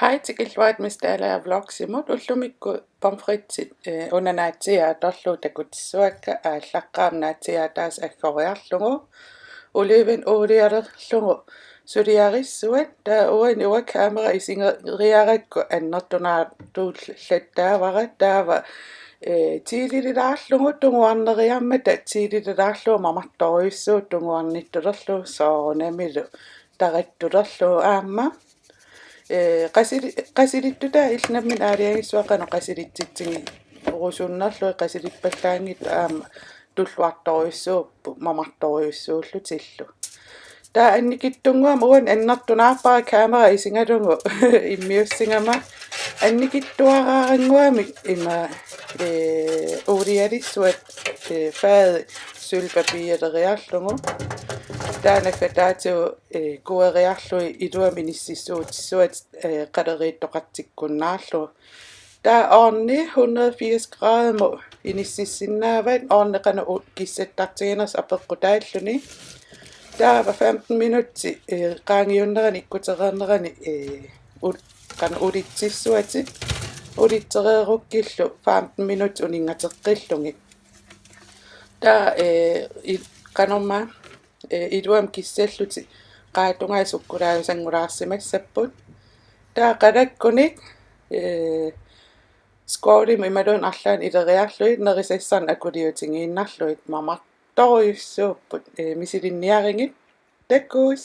Hej tikilluat mistaalaa vlogsimut ullumikku pomfritsit unanaatiaa torlu takutissuakka ааllaqqaarnaatiaa taas aggoriarlugu ulivin uulialerlugu suliarissuat taa uan uwa kamera isingeriarakku annertunaa tuullattaavara taava tiilililaarlugu tunguarneriarmata tiilililaarlugu mamartoruissuut tunguarnittulerlu soorunamilu tarattulerlu aamma qasilittuta ilnammin aaliagissuaqano qasilitsitsingi urusunnerlu qasilippallaangit aama tulluartoruissuuppu mamartoruissuullutillu taa annikittunguam uan annertunaarpara kamera isingalungu immiussingama annikittuaraaranguami ima ulialissuat faade sylpapierleriarlugu taanafataatu kueriarlui iluami nississuutissuat qaleriittoqartikkunnaarlu taa orni 180 grader inississinaavat orni qana kissattartigineras apeqqutaalluni taava 15 minutti qaangiunnerani ikkutereernerani qana ulitsissuati ulitsereerukkillu 15 minutti uningateqqillungi taa qanorma iluam kissalluti qaatungaaisukkulaayusangulaarsimassapput taa qalakkunik skoolim imalun arlaan ileriarluit nerisassan akuliutingiinnarluit mamartoruissuupput misilinniaringit takkuus